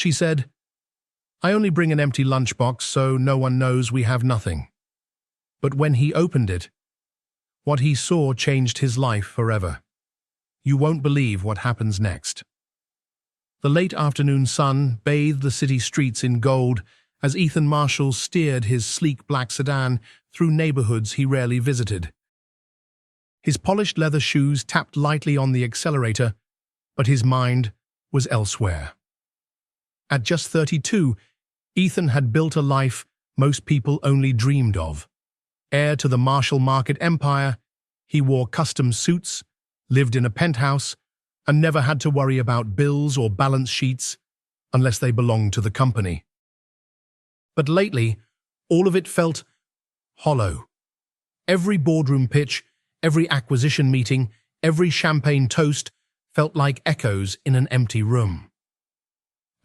She said, "I only bring an empty lunchbox so no one knows we have nothing." But when he opened it, what he saw changed his life forever. You won't believe what happens next. The late afternoon sun bathed the city streets in gold as Ethan Marshall steered his sleek black sedan through neighborhoods he rarely visited. His polished leather shoes tapped lightly on the accelerator, but his mind was elsewhere. At just 32, Ethan had built a life most people only dreamed of. Heir to the Marshall Market empire, he wore custom suits, lived in a penthouse, and never had to worry about bills or balance sheets unless they belonged to the company. But lately, all of it felt hollow. Every boardroom pitch, every acquisition meeting, every champagne toast felt like echoes in an empty room.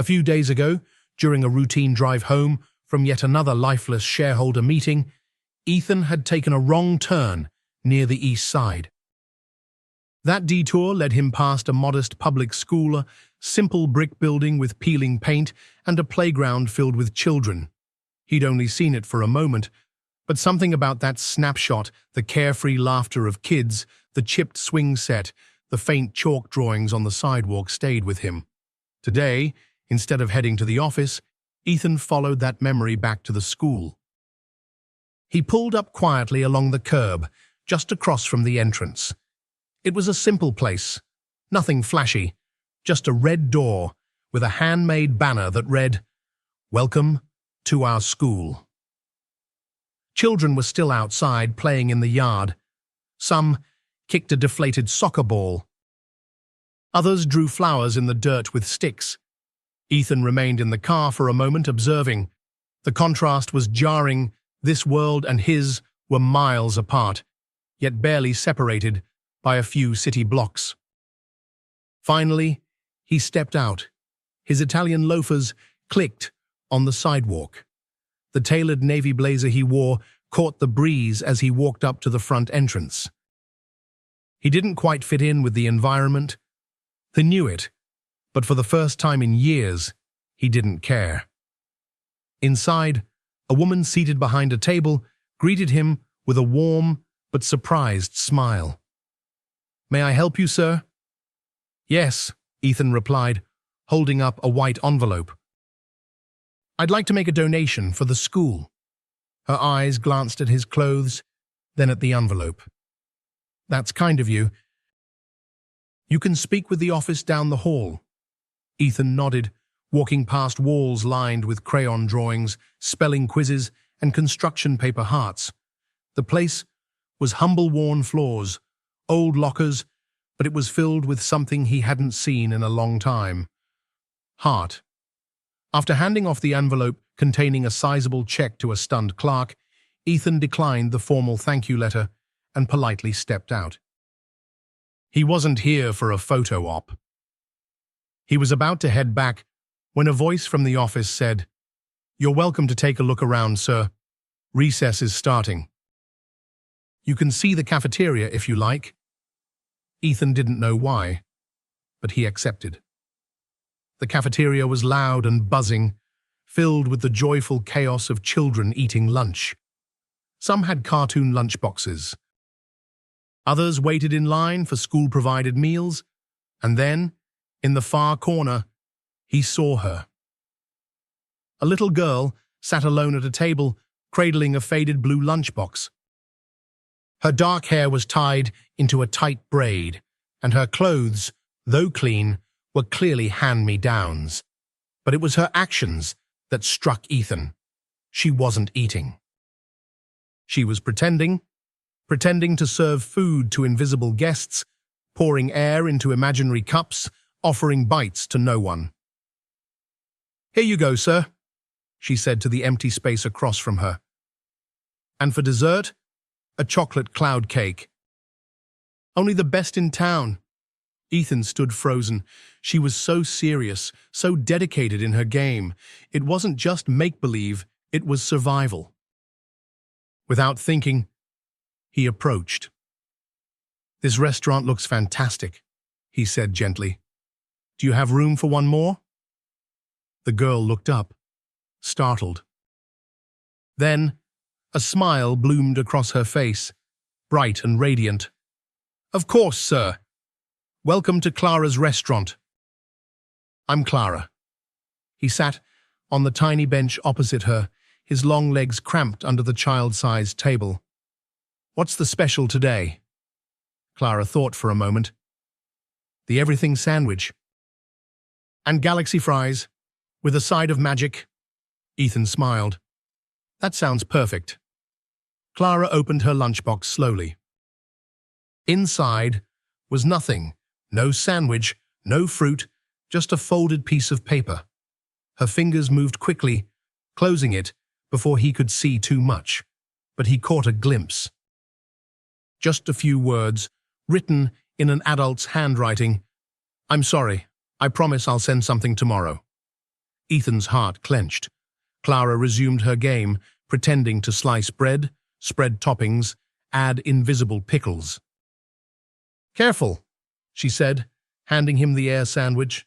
A few days ago, during a routine drive home from yet another lifeless shareholder meeting, Ethan had taken a wrong turn near the east side. That detour led him past a modest public school, a simple brick building with peeling paint, and a playground filled with children. He'd only seen it for a moment, but something about that snapshot, the carefree laughter of kids, the chipped swing set, the faint chalk drawings on the sidewalk stayed with him. Today, instead of heading to the office, Ethan followed that memory back to the school. He pulled up quietly along the curb, just across from the entrance. It was a simple place, nothing flashy, just a red door with a handmade banner that read, "Welcome to our school." Children were still outside playing in the yard. Some kicked a deflated soccer ball. Others drew flowers in the dirt with sticks. Ethan remained in the car for a moment, observing. The contrast was jarring. This world and his were miles apart, yet barely separated by a few city blocks. Finally, he stepped out. His Italian loafers clicked on the sidewalk. The tailored navy blazer he wore caught the breeze as he walked up to the front entrance. He didn't quite fit in with the environment. He knew it, but for the first time in years, he didn't care. Inside, a woman seated behind a table greeted him with a warm but surprised smile. "May I help you, sir?" "Yes," Ethan replied, holding up a white envelope. "I'd like to make a donation for the school." Her eyes glanced at his clothes, then at the envelope. "That's kind of you. You can speak with the office down the hall." Ethan nodded, walking past walls lined with crayon drawings, spelling quizzes, and construction paper hearts. The place was humble-worn floors, old lockers, but it was filled with something he hadn't seen in a long time. Heart. After handing off the envelope containing a sizable check to a stunned clerk, Ethan declined the formal thank you letter and politely stepped out. He wasn't here for a photo op. He was about to head back when a voice from the office said, "You're welcome to take a look around, sir. Recess is starting. You can see the cafeteria if you like." Ethan didn't know why, but he accepted. The cafeteria was loud and buzzing, filled with the joyful chaos of children eating lunch. Some had cartoon lunchboxes. Others waited in line for school-provided meals, and then, in the far corner, he saw her. A little girl sat alone at a table, cradling a faded blue lunchbox. Her dark hair was tied into a tight braid, and her clothes, though clean, were clearly hand-me-downs. But it was her actions that struck Ethan. She wasn't eating. She was pretending to serve food to invisible guests, pouring air into imaginary cups, offering bites to no one. "Here you go, sir," she said to the empty space across from her. "And for dessert, a chocolate cloud cake." "Only the best in town." Ethan stood frozen. She was so serious, so dedicated in her game. It wasn't just make-believe, it was survival. Without thinking, he approached. "This restaurant looks fantastic," he said gently. "Do you have room for one more?" The girl looked up, startled. Then, a smile bloomed across her face, bright and radiant. "Of course, sir. Welcome to Clara's restaurant. I'm Clara." He sat on the tiny bench opposite her, his long legs cramped under the child-sized table. "What's the special today?" Clara thought for a moment. "The everything sandwich. And galaxy fries, with a side of magic." Ethan smiled. "That sounds perfect." Clara opened her lunchbox slowly. Inside was nothing. No sandwich, no fruit, just a folded piece of paper. Her fingers moved quickly, closing it before he could see too much, but he caught a glimpse. Just a few words, written in an adult's handwriting. "I'm sorry. I promise I'll send something tomorrow." Ethan's heart clenched. Clara resumed her game, pretending to slice bread, spread toppings, add invisible pickles. "Careful," she said, handing him the air sandwich.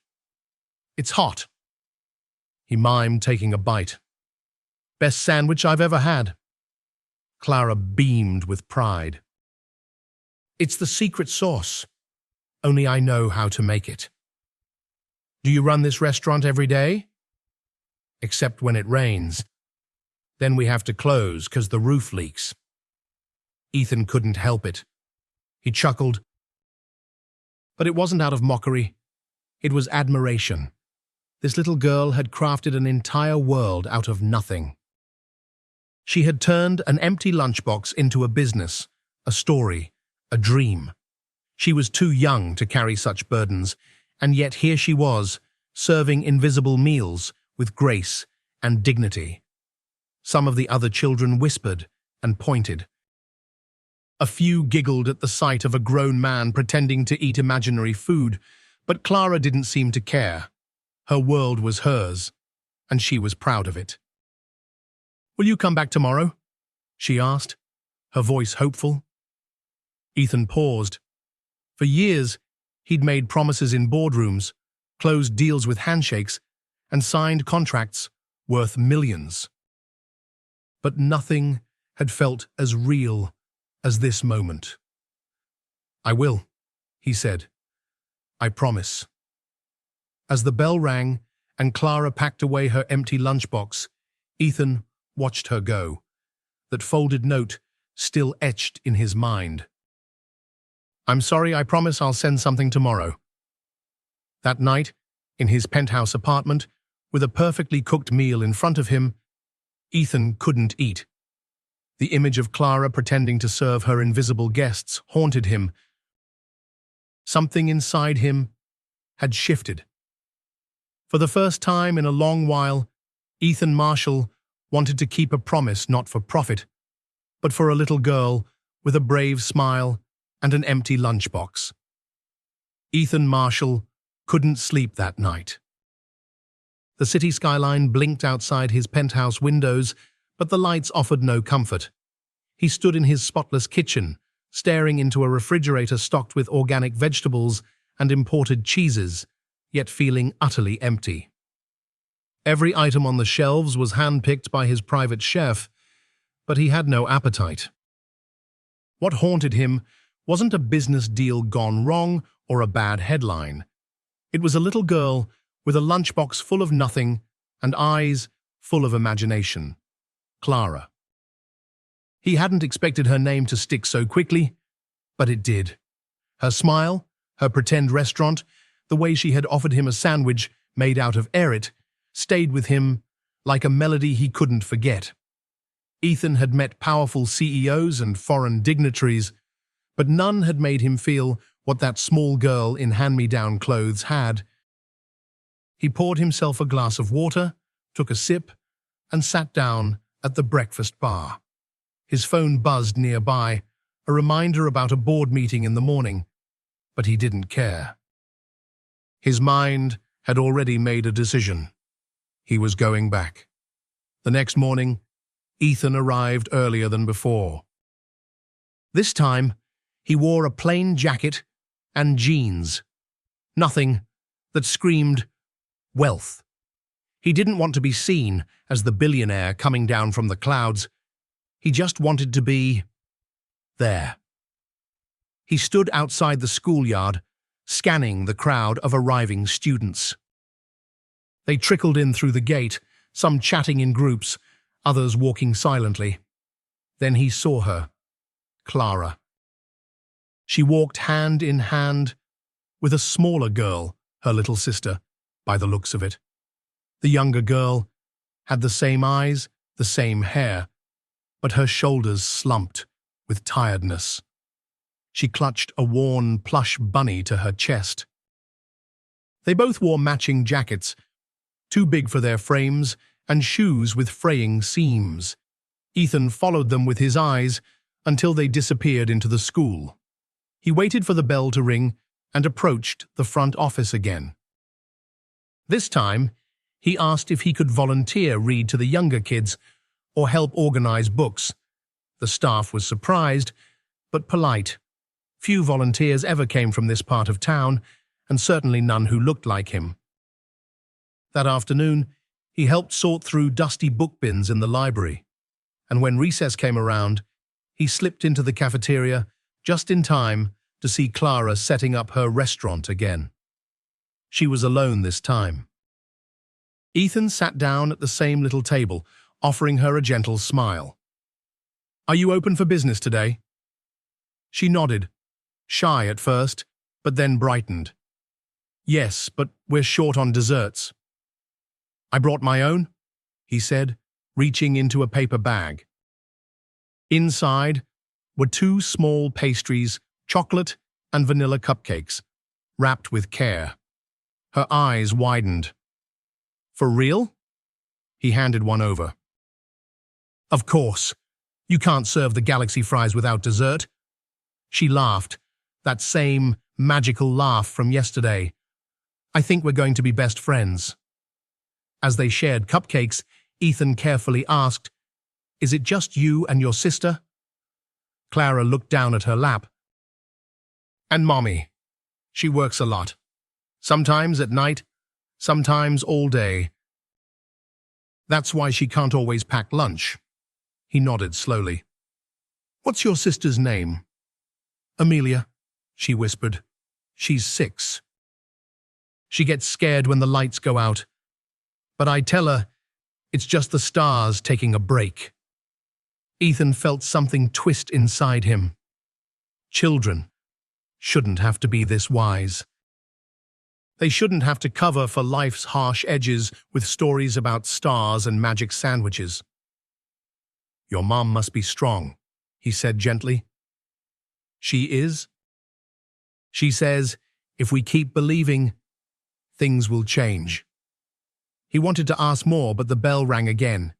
"It's hot." He mimed, taking a bite. "Best sandwich I've ever had." Clara beamed with pride. "It's the secret sauce. Only I know how to make it." "Do you run this restaurant every day?" "Except when it rains. Then we have to close because the roof leaks." Ethan couldn't help it. He chuckled. But it wasn't out of mockery. It was admiration. This little girl had crafted an entire world out of nothing. She had turned an empty lunchbox into a business, a story, a dream. She was too young to carry such burdens, and yet here she was, serving invisible meals with grace and dignity. Some of the other children whispered and pointed. A few giggled at the sight of a grown man pretending to eat imaginary food, but Clara didn't seem to care. Her world was hers, and she was proud of it. "Will you come back tomorrow?" she asked, her voice hopeful. Ethan paused. For years, he'd made promises in boardrooms, closed deals with handshakes, and signed contracts worth millions. But nothing had felt as real as this moment. "I will," he said. "I promise." As the bell rang and Clara packed away her empty lunchbox, Ethan watched her go, that folded note still etched in his mind. "I'm sorry, I promise I'll send something tomorrow." That night, in his penthouse apartment, with a perfectly cooked meal in front of him, Ethan couldn't eat. The image of Clara pretending to serve her invisible guests haunted him. Something inside him had shifted. For the first time in a long while, Ethan Marshall wanted to keep a promise not for profit, but for a little girl with a brave smile and an empty lunchbox. Ethan Marshall couldn't sleep that night. The city skyline blinked outside his penthouse windows, but the lights offered no comfort. He stood in his spotless kitchen, staring into a refrigerator stocked with organic vegetables and imported cheeses, yet feeling utterly empty. Every item on the shelves was handpicked by his private chef, but he had no appetite. What haunted him wasn't a business deal gone wrong or a bad headline. It was a little girl with a lunchbox full of nothing and eyes full of imagination. Clara. He hadn't expected her name to stick so quickly, but it did. Her smile, her pretend restaurant, the way she had offered him a sandwich made out of erit, stayed with him like a melody he couldn't forget. Ethan had met powerful CEOs and foreign dignitaries, but none had made him feel what that small girl in hand-me-down clothes had. He poured himself a glass of water, took a sip, and sat down at the breakfast bar. His phone buzzed nearby, a reminder about a board meeting in the morning, but he didn't care. His mind had already made a decision. He was going back. The next morning, Ethan arrived earlier than before. This time, he wore a plain jacket and jeans. Nothing that screamed wealth. He didn't want to be seen as the billionaire coming down from the clouds. He just wanted to be there. He stood outside the schoolyard, scanning the crowd of arriving students. They trickled in through the gate, some chatting in groups, others walking silently. Then he saw her, Clara. She walked hand in hand with a smaller girl, her little sister, by the looks of it. The younger girl had the same eyes, the same hair, but her shoulders slumped with tiredness. She clutched a worn plush bunny to her chest. They both wore matching jackets, too big for their frames, and shoes with fraying seams. Ethan followed them with his eyes until they disappeared into the school. He waited for the bell to ring and approached the front office again. This time, he asked if he could volunteer read to the younger kids or help organize books. The staff was surprised, but polite. Few volunteers ever came from this part of town, and certainly none who looked like him. That afternoon, he helped sort through dusty book bins in the library, and when recess came around, he slipped into the cafeteria just in time to see Clara setting up her restaurant again. She was alone this time. Ethan sat down at the same little table, offering her a gentle smile. "Are you open for business today?" She nodded, shy at first, but then brightened. "Yes, but we're short on desserts." "I brought my own," he said, reaching into a paper bag. Inside were 2 small pastries, chocolate and vanilla cupcakes, wrapped with care. Her eyes widened. "For real?" He handed one over. "Of course. You can't serve the galaxy fries without dessert." She laughed, that same magical laugh from yesterday. "I think we're going to be best friends." As they shared cupcakes, Ethan carefully asked, "Is it just you and your sister?" Clara looked down at her lap. "And Mommy. She works a lot. Sometimes at night, sometimes all day. That's why she can't always pack lunch." He nodded slowly. "What's your sister's name?" "Amelia," she whispered. "She's 6. She gets scared when the lights go out. But I tell her it's just the stars taking a break." Ethan felt something twist inside him. Children shouldn't have to be this wise. They shouldn't have to cover for life's harsh edges with stories about stars and magic sandwiches. "Your mom must be strong," he said gently. "She is. She says, if we keep believing, things will change." He wanted to ask more, but the bell rang again.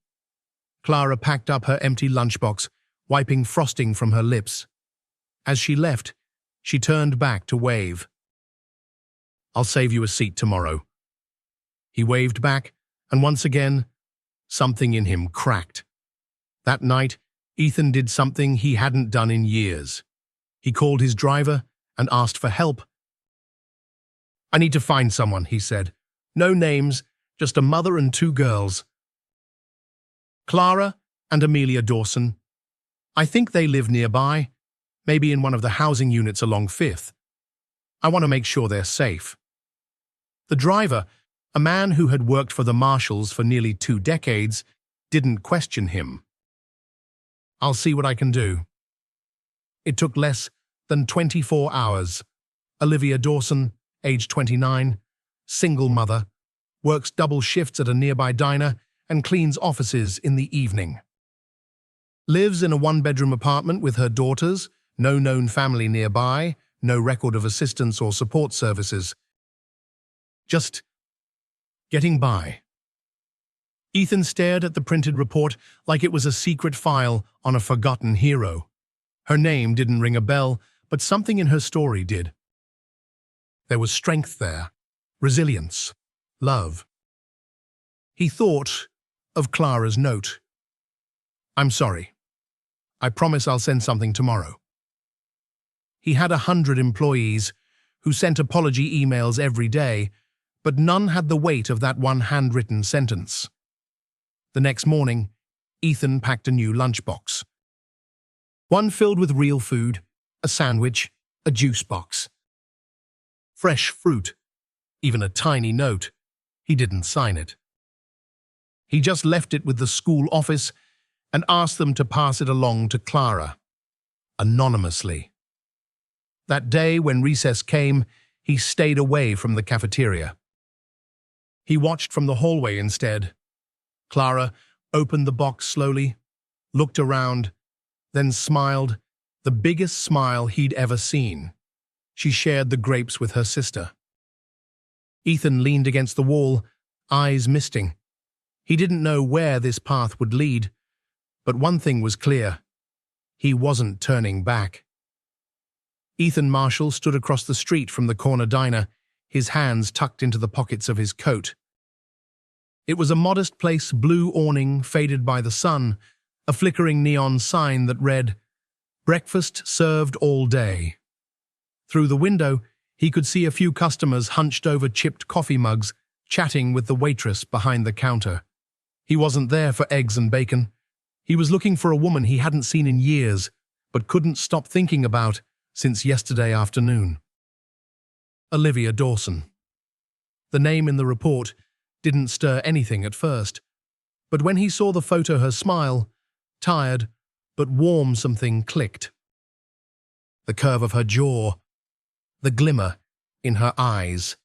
Clara packed up her empty lunchbox, wiping frosting from her lips. As she left, she turned back to wave. "I'll save you a seat tomorrow." He waved back, and once again, something in him cracked. That night, Ethan did something he hadn't done in years. He called his driver and asked for help. "I need to find someone," he said. "No names, just a mother and 2 girls. Clara and Amelia Dawson. I think they live nearby, maybe in one of the housing units along 5th. I want to make sure they're safe." The driver, a man who had worked for the marshals for nearly 2 decades, didn't question him. "I'll see what I can do." It took less than 24 hours. Olivia Dawson, age 29, single mother, works double shifts at a nearby diner and cleans offices in the evening. Lives in a 1-bedroom apartment with her daughters, no known family nearby, no record of assistance or support services. Just getting by. Ethan stared at the printed report like it was a secret file on a forgotten hero. Her name didn't ring a bell, but something in her story did. There was strength there, resilience, love. He thought of Clara's note. "I'm sorry. I promise I'll send something tomorrow." He had 100 employees who sent apology emails every day, but none had the weight of that one handwritten sentence. The next morning, Ethan packed a new lunchbox. One filled with real food, a sandwich, a juice box. Fresh fruit, even a tiny note. He didn't sign it. He just left it with the school office and asked them to pass it along to Clara, anonymously. That day, when recess came, he stayed away from the cafeteria. He watched from the hallway instead. Clara opened the box slowly, looked around, then smiled, the biggest smile he'd ever seen. She shared the grapes with her sister. Ethan leaned against the wall, eyes misting. He didn't know where this path would lead, but one thing was clear. He wasn't turning back. Ethan Marshall stood across the street from the corner diner, his hands tucked into the pockets of his coat. It was a modest place, blue awning faded by the sun, a flickering neon sign that read, "Breakfast served all day." Through the window, he could see a few customers hunched over chipped coffee mugs, chatting with the waitress behind the counter. He wasn't there for eggs and bacon. He was looking for a woman he hadn't seen in years, but couldn't stop thinking about since yesterday afternoon. Olivia Dawson. The name in the report didn't stir anything at first, but when he saw the photo, her smile, tired but warm, something clicked. The curve of her jaw, the glimmer in her eyes.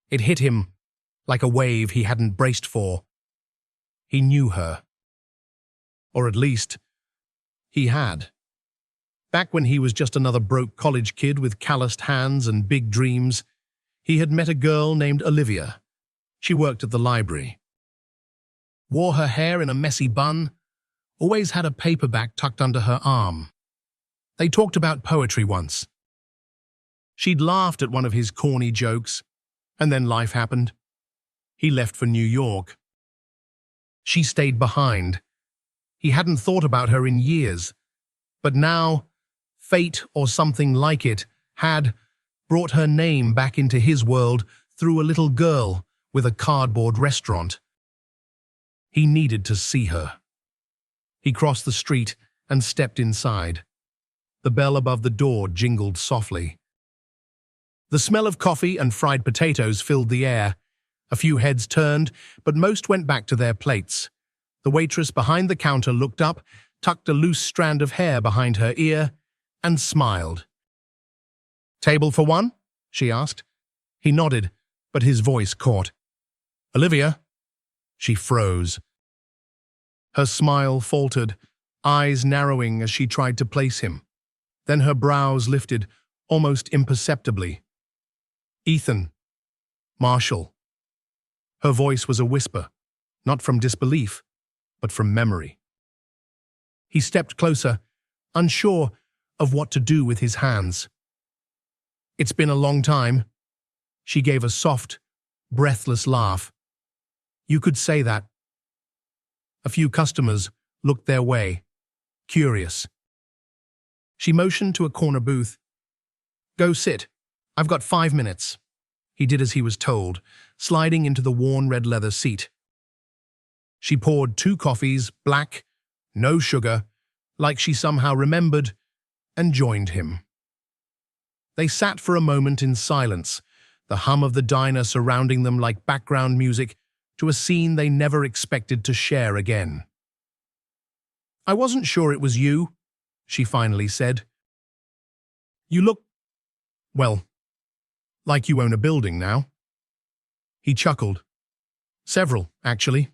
It hit him like a wave he hadn't braced for. He knew her. Or at least, he had. Back when he was just another broke college kid with calloused hands and big dreams, he had met a girl named Olivia. She worked at the library. Wore her hair in a messy bun, always had a paperback tucked under her arm. They talked about poetry once. She'd laughed at one of his corny jokes, and then life happened. He left for New York. She stayed behind. He hadn't thought about her in years, but now, fate or something like it had brought her name back into his world through a little girl with a cardboard restaurant. He needed to see her. He crossed the street and stepped inside. The bell above the door jingled softly. The smell of coffee and fried potatoes filled the air. A few heads turned, but most went back to their plates. The waitress behind the counter looked up, tucked a loose strand of hair behind her ear, and smiled. "Table for one?" she asked. He nodded, but his voice caught. "Olivia?" She froze. Her smile faltered, eyes narrowing as she tried to place him. Then her brows lifted, almost imperceptibly. "Ethan. Marshall." Her voice was a whisper, not from disbelief, but from memory. He stepped closer, unsure of what to do with his hands. "It's been a long time." She gave a soft, breathless laugh. "You could say that." A few customers looked their way, curious. She motioned to a corner booth. "Go sit. I've got 5 minutes." He did as he was told, sliding into the worn red leather seat. She poured 2 coffees, black, no sugar, like she somehow remembered, and joined him. They sat for a moment in silence, the hum of the diner surrounding them like background music to a scene they never expected to share again. "I wasn't sure it was you," she finally said. "You look, well, like you own a building now." He chuckled. "Several, actually."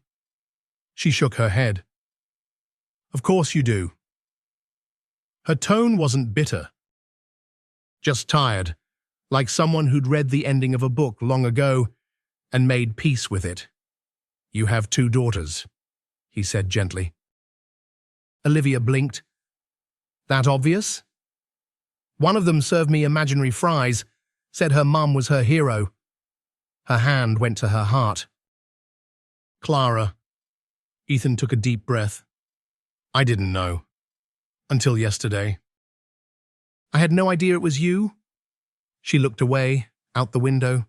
She shook her head. "Of course you do." Her tone wasn't bitter, just tired, like someone who'd read the ending of a book long ago and made peace with it. "You have 2 daughters," he said gently. Olivia blinked. "That obvious?" "One of them served me imaginary fries, said her mum was her hero." Her hand went to her heart. "Clara." Ethan took a deep breath. "I didn't know. Until yesterday." "I had no idea it was you." She looked away, out the window.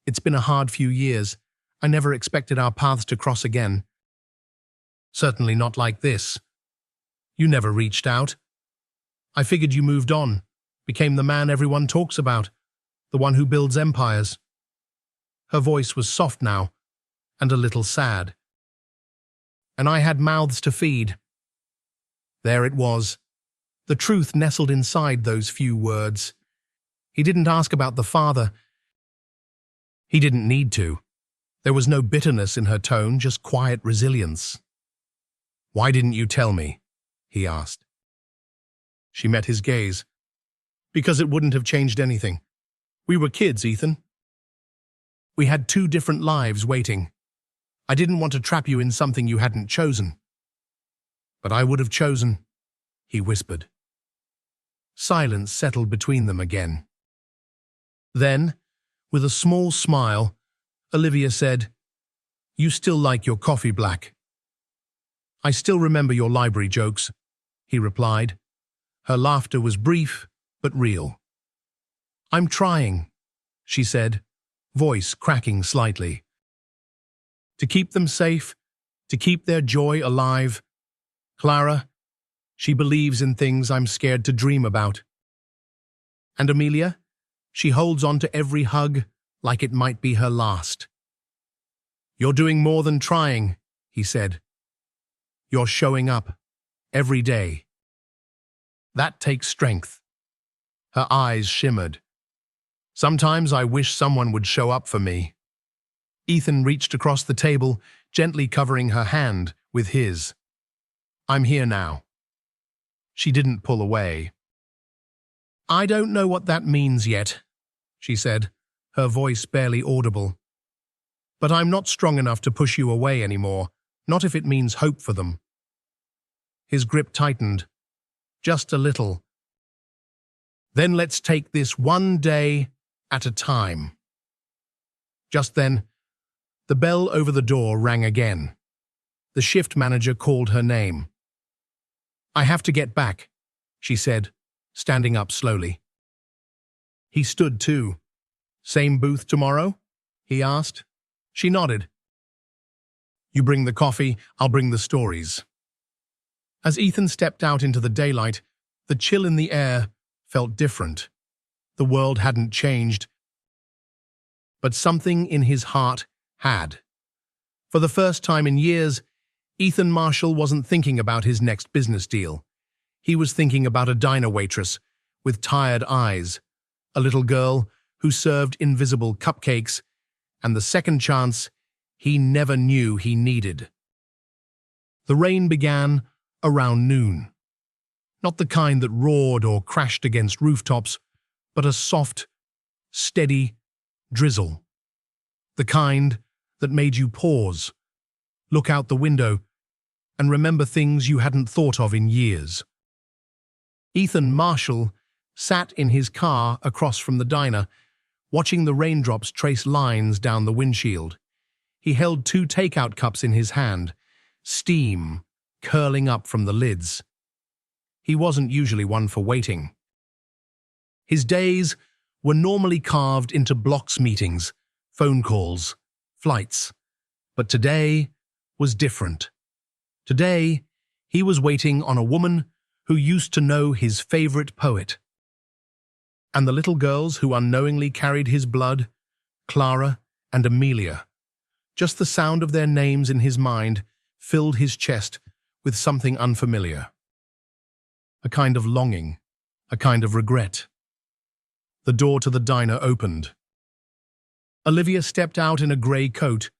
It's been a hard few years. I never expected our paths to cross again. Certainly not like this. You never reached out. I figured you moved on, became the man everyone talks about, the one who builds empires. Her voice was soft now, and a little sad. And I had mouths to feed. There it was, the truth nestled inside those few words. He didn't ask about the father. He didn't need to. There was no bitterness in her tone, just quiet resilience. "Why didn't you tell me?" he asked. She met his gaze. "Because it wouldn't have changed anything. We were kids, Ethan. We had two different lives waiting. I didn't want to trap you in something you hadn't chosen." "But I would have chosen," he whispered. Silence settled between them again. Then, with a small smile, Olivia said, "You still like your coffee black." "I still remember your library jokes," he replied. Her laughter was brief, but real. "I'm trying," she said, voice cracking slightly. "To keep them safe, to keep their joy alive. Clara, she believes in things I'm scared to dream about. And Amelia, she holds on to every hug like it might be her last." "You're doing more than trying," he said. "You're showing up, every day. That takes strength." Her eyes shimmered. "Sometimes I wish someone would show up for me." Ethan reached across the table, gently covering her hand with his. "I'm here now." She didn't pull away. "I don't know what that means yet," she said, her voice barely audible. "But I'm not strong enough to push you away anymore, not if it means hope for them." His grip tightened, just a little. "Then let's take this one day at a time." Just then, the bell over the door rang again. The shift manager called her name. "I have to get back," she said, standing up slowly. He stood too. "Same booth tomorrow?" he asked. She nodded. "You bring the coffee, I'll bring the stories." As Ethan stepped out into the daylight, the chill in the air felt different. The world hadn't changed, but something in his heart had. For the first time in years, Ethan Marshall wasn't thinking about his next business deal. He was thinking about a diner waitress with tired eyes, a little girl who served invisible cupcakes, and the second chance he never knew he needed. The rain began around noon. Not the kind that roared or crashed against rooftops, but a soft, steady drizzle. The kind that made you pause, look out the window, and remember things you hadn't thought of in years. Ethan Marshall sat in his car across from the diner, watching the raindrops trace lines down the windshield. He held two takeout cups in his hand, steam curling up from the lids. He wasn't usually one for waiting. His days were normally carved into blocks meetings, phone calls, flights. But today was different. Today, he was waiting on a woman who used to know his favorite poet. And the little girls who unknowingly carried his blood, Clara and Amelia. Just the sound of their names in his mind filled his chest with something unfamiliar. A kind of longing, a kind of regret. The door to the diner opened. Olivia stepped out in a grey coat,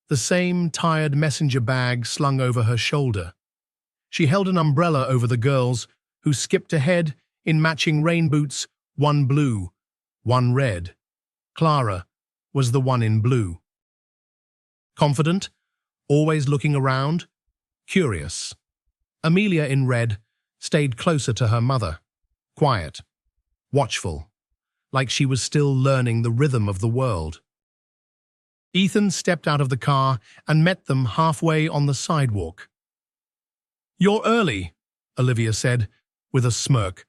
the same tired messenger bag slung over her shoulder. She held an umbrella over the girls, who skipped ahead in matching rain boots, one blue, one red. Clara was the one in blue. Confident, always looking around, curious. Amelia in red stayed closer to her mother, quiet, watchful, like she was still learning the rhythm of the world. Ethan stepped out of the car and met them halfway on the sidewalk. "You're early," Olivia said, with a smirk,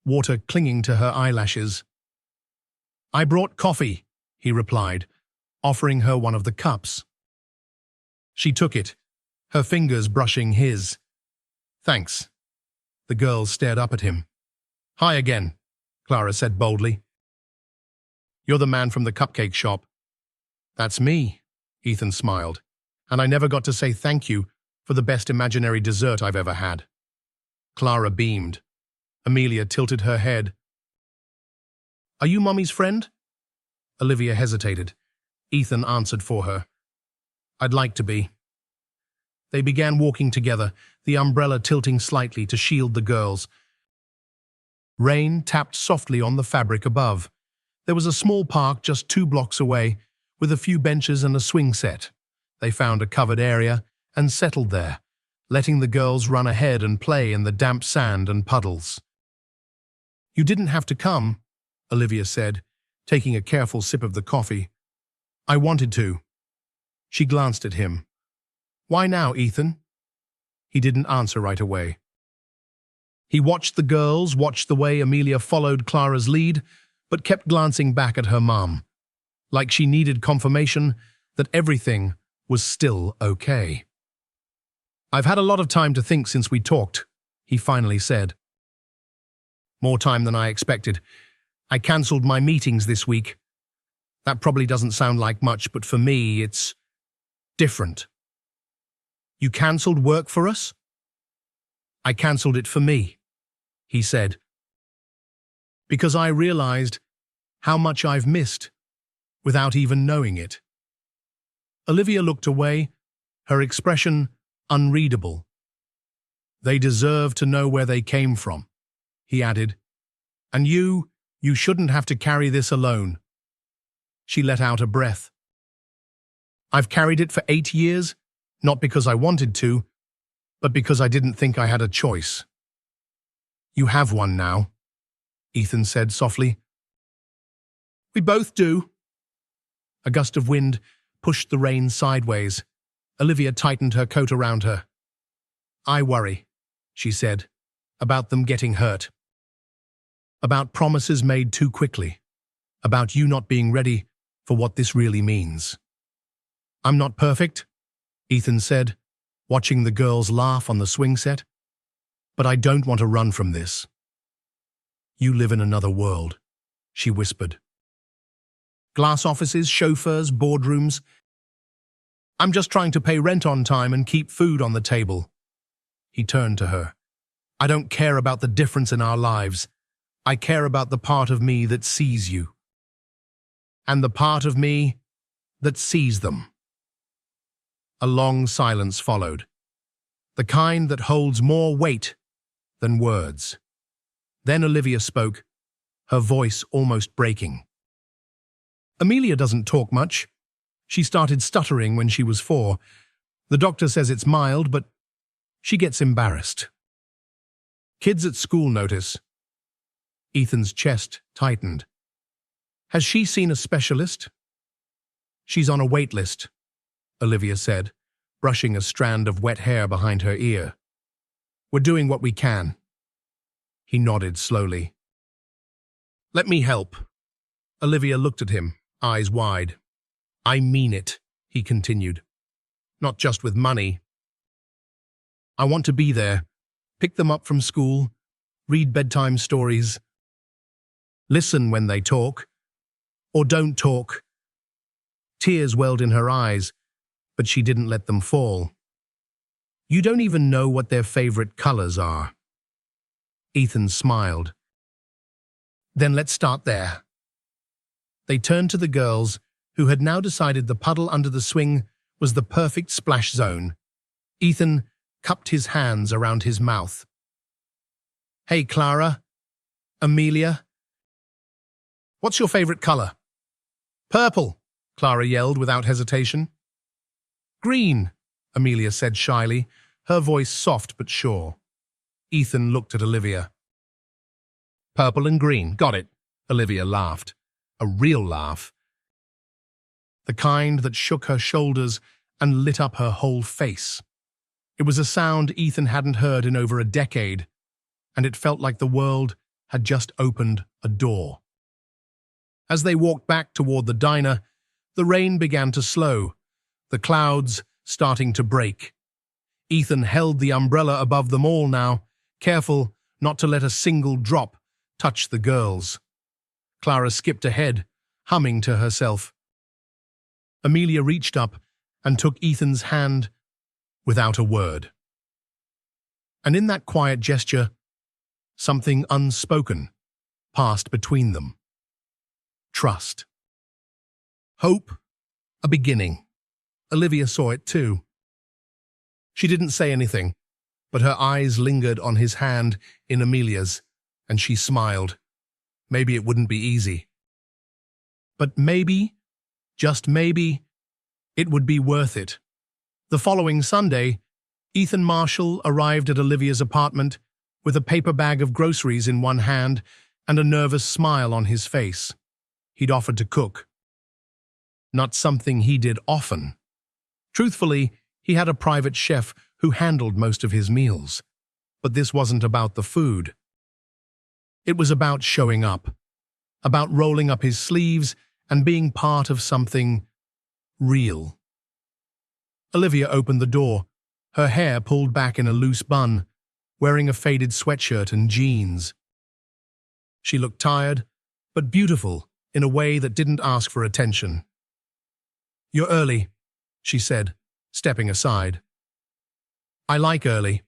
water clinging to her eyelashes. "I brought coffee," he replied, offering her one of the cups. She took it, her fingers brushing his. "Thanks." The girls stared up at him. "Hi again," Clara said boldly. "You're the man from the cupcake shop." "That's me," Ethan smiled. "And I never got to say thank you for the best imaginary dessert I've ever had." Clara beamed. Amelia tilted her head. "Are you Mummy's friend?" Olivia hesitated. Ethan answered for her. "I'd like to be." They began walking together, the umbrella tilting slightly to shield the girls. Rain tapped softly on the fabric above. There was a small park just 2 blocks away, with a few benches and a swing set. They found a covered area and settled there, letting the girls run ahead and play in the damp sand and puddles. "You didn't have to come," Olivia said, taking a careful sip of the coffee. "I wanted to." She glanced at him. "Why now, Ethan?" He didn't answer right away. He watched the girls, watched the way Amelia followed Clara's lead, but kept glancing back at her mom, like she needed confirmation that everything was still okay. "I've had a lot of time to think since we talked," he finally said. "More time than I expected. I cancelled my meetings this week. That probably doesn't sound like much, but for me, it's different." "You cancelled work for us?" "I cancelled it for me," he said. "Because I realized how much I've missed without even knowing it." Olivia looked away, her expression unreadable. "They deserve to know where they came from," he added. "And you shouldn't have to carry this alone." She let out a breath. "I've carried it for 8 years, not because I wanted to, but because I didn't think I had a choice." "You have one now," Ethan said softly. "We both do." A gust of wind pushed the rain sideways. Olivia tightened her coat around her. "I worry," she said, "about them getting hurt. About promises made too quickly. About you not being ready for what this really means." "I'm not perfect," Ethan said, watching the girls laugh on the swing set. "But I don't want to run from this." "You live in another world," she whispered. "Glass offices, chauffeurs, boardrooms. I'm just trying to pay rent on time and keep food on the table." He turned to her. "I don't care about the difference in our lives. I care about the part of me that sees you. And the part of me that sees them." A long silence followed, the kind that holds more weight than words. Then Olivia spoke, her voice almost breaking. "Amelia doesn't talk much. She started stuttering when she was 4. The doctor says it's mild, but she gets embarrassed. Kids at school notice." Ethan's chest tightened. "Has she seen a specialist?" "She's on a wait list," Olivia said, brushing a strand of wet hair behind her ear. "We're doing what we can." He nodded slowly. "Let me help." Olivia looked at him, eyes wide. "I mean it," he continued. "Not just with money. I want to be there, pick them up from school, read bedtime stories, listen when they talk, or don't talk." Tears welled in her eyes, but she didn't let them fall. "You don't even know what their favorite colors are." Ethan smiled. "Then let's start there." They turned to the girls, who had now decided the puddle under the swing was the perfect splash zone. Ethan cupped his hands around his mouth. "Hey, Clara, Amelia, what's your favorite color?" "Purple," Clara yelled without hesitation. "Green," Amelia said shyly, her voice soft but sure. Ethan looked at Olivia. "Purple and green, got it," Olivia laughed. A real laugh. The kind that shook her shoulders and lit up her whole face. It was a sound Ethan hadn't heard in over a decade, and it felt like the world had just opened a door. As they walked back toward the diner, The rain began to slow, the clouds starting to break. Ethan held the umbrella above them all now, careful not to let a single drop touch the girls. Clara skipped ahead, humming to herself. Amelia reached up and took Ethan's hand without a word. And in that quiet gesture, something unspoken passed between them. Trust. Hope. A beginning. Olivia saw it too. She didn't say anything, but her eyes lingered on his hand in Amelia's, and she smiled. Maybe it wouldn't be easy. But maybe, just maybe, it would be worth it. The following Sunday, Ethan Marshall arrived at Olivia's apartment with a paper bag of groceries in one hand and a nervous smile on his face. He'd offered to cook. Not something he did often. Truthfully, he had a private chef who handled most of his meals. But this wasn't about the food. It was about showing up, about rolling up his sleeves and being part of something real. Olivia opened the door, her hair pulled back in a loose bun, wearing a faded sweatshirt and jeans. She looked tired, but beautiful in a way that didn't ask for attention. "You're early," she said, stepping aside. "I like early,"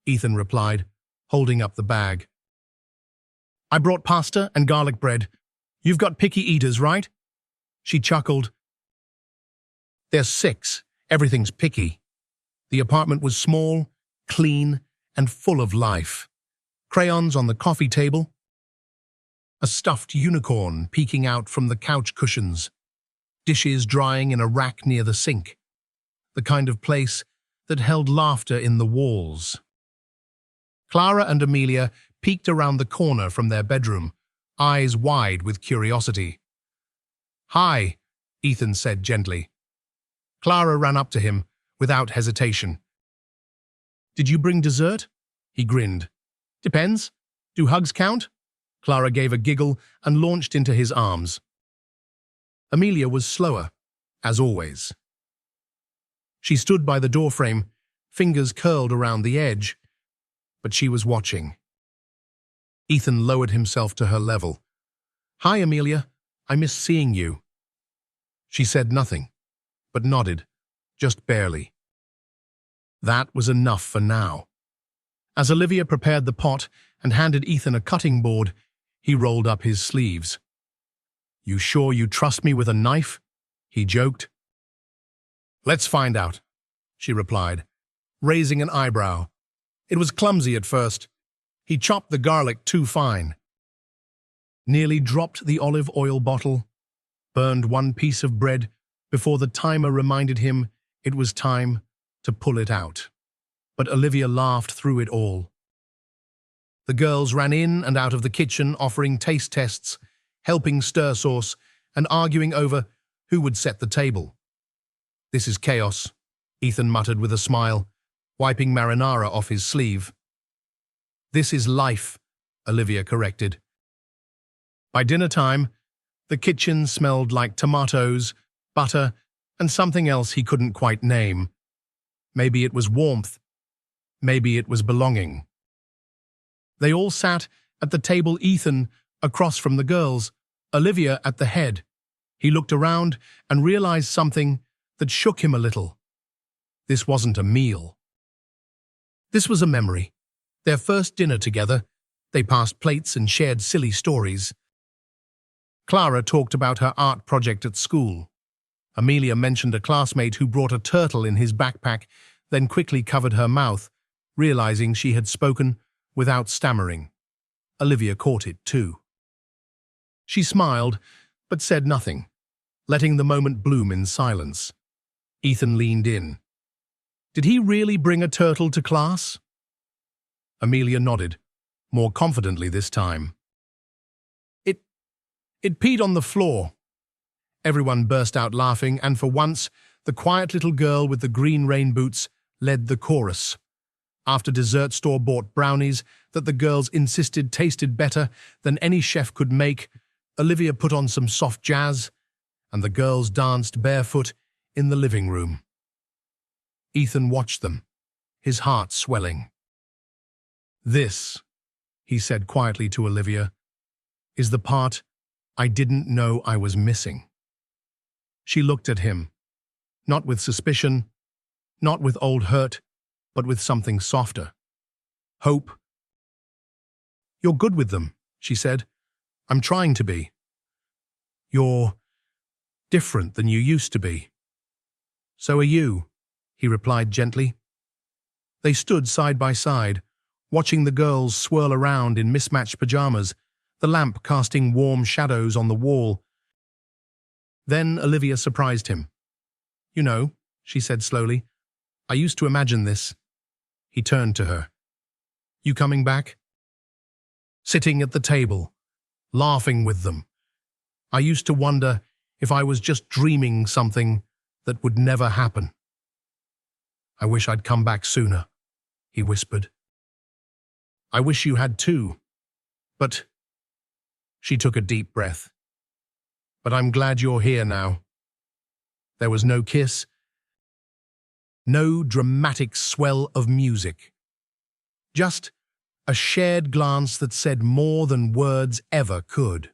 Ethan replied, holding up the bag. "I brought pasta and garlic bread. You've got picky eaters, right?" She chuckled. "There's 6. Everything's picky." The apartment was small, clean, and full of life. Crayons on the coffee table, a stuffed unicorn peeking out from the couch cushions, dishes drying in a rack near the sink, the kind of place that held laughter in the walls. Clara and Amelia peeked around the corner from their bedroom, eyes wide with curiosity. "Hi," Ethan said gently. Clara ran up to him without hesitation. "Did you bring dessert?" He grinned. "Depends. Do hugs count?" Clara gave a giggle and launched into his arms. Amelia was slower, as always. She stood by the doorframe, fingers curled around the edge, but she was watching. Ethan lowered himself to her level. "Hi, Amelia. I miss seeing you." She said nothing, but nodded, just barely. That was enough for now. As Olivia prepared the pot and handed Ethan a cutting board, he rolled up his sleeves. "You sure you trust me with a knife?" he joked. "Let's find out," she replied, raising an eyebrow. It was clumsy at first. He chopped the garlic too fine. Nearly dropped the olive oil bottle, burned one piece of bread before the timer reminded him it was time to pull it out. But Olivia laughed through it all. The girls ran in and out of the kitchen offering taste tests, helping stir sauce, and arguing over who would set the table. "This is chaos," Ethan muttered with a smile, wiping marinara off his sleeve. "This is life," Olivia corrected. By dinner time, the kitchen smelled like tomatoes, butter, and something else he couldn't quite name. Maybe it was warmth. Maybe it was belonging. They all sat at the table, Ethan across from the girls, Olivia at the head. He looked around and realized something that shook him a little. This wasn't a meal. This was a memory. Their first dinner together. They passed plates and shared silly stories. Clara talked about her art project at school. Amelia mentioned a classmate who brought a turtle in his backpack, then quickly covered her mouth, realizing she had spoken without stammering. Olivia caught it too. She smiled, but said nothing, letting the moment bloom in silence. Ethan leaned in. Did he really bring a turtle to class? Amelia nodded, more confidently this time. It peed on the floor. Everyone burst out laughing, and for once, the quiet little girl with the green rain boots led the chorus. After dessert store-bought brownies that the girls insisted tasted better than any chef could make, Olivia put on some soft jazz, and the girls danced barefoot in the living room. Ethan watched them, his heart swelling. "This," he said quietly to Olivia, "is the part I didn't know I was missing." She looked at him, not with suspicion, not with old hurt, but with something softer. Hope. "You're good with them," she said. "I'm trying to be. You're different than you used to be." "So are you," he replied gently. They stood side by side, watching the girls swirl around in mismatched pajamas, the lamp casting warm shadows on the wall. Then Olivia surprised him. "You know," she said slowly, "I used to imagine this." He turned to her. "You coming back?" "Sitting at the table, laughing with them. I used to wonder if I was just dreaming something that would never happen." "I wish I'd come back sooner," he whispered. "I wish you had too, but—" She took a deep breath. "But I'm glad you're here now." There was no kiss, no dramatic swell of music. Just a shared glance that said more than words ever could.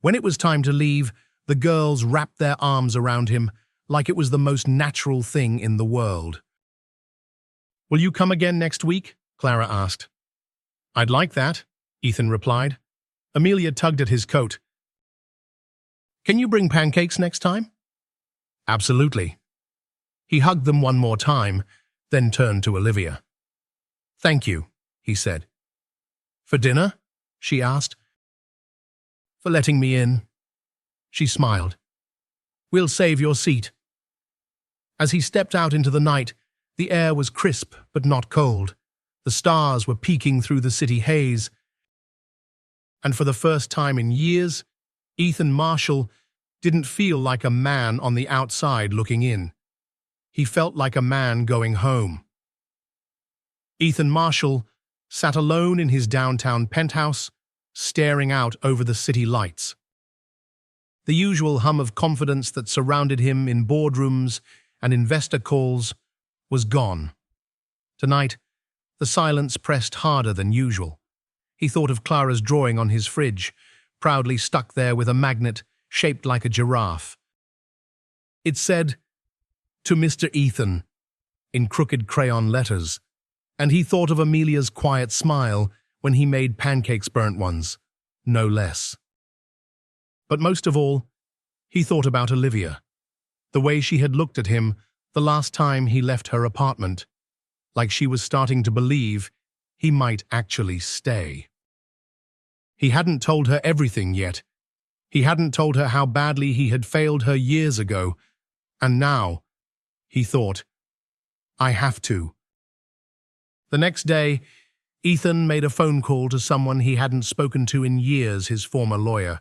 When it was time to leave, the girls wrapped their arms around him like it was the most natural thing in the world. "Will you come again next week?" Clara asked. "I'd like that," Ethan replied. Amelia tugged at his coat. "Can you bring pancakes next time?" "Absolutely." He hugged them one more time, then turned to Olivia. "Thank you," he said. "For dinner?" she asked. "For letting me in." She smiled. "We'll save your seat." As he stepped out into the night, the air was crisp but not cold. The stars were peeking through the city haze. And for the first time in years, Ethan Marshall didn't feel like a man on the outside looking in. He felt like a man going home. Ethan Marshall sat alone in his downtown penthouse, staring out over the city lights. The usual hum of confidence that surrounded him in boardrooms and investor calls was gone. Tonight, the silence pressed harder than usual. He thought of Clara's drawing on his fridge, proudly stuck there with a magnet shaped like a giraffe. It said, "To Mr. Ethan," in crooked crayon letters, and he thought of Amelia's quiet smile when he made pancakes, burnt ones, no less. But most of all, he thought about Olivia, the way she had looked at him the last time he left her apartment, like she was starting to believe he might actually stay. He hadn't told her everything yet. He hadn't told her how badly he had failed her years ago, and now, he thought, I have to. The next day, Ethan made a phone call to someone he hadn't spoken to in years, his former lawyer.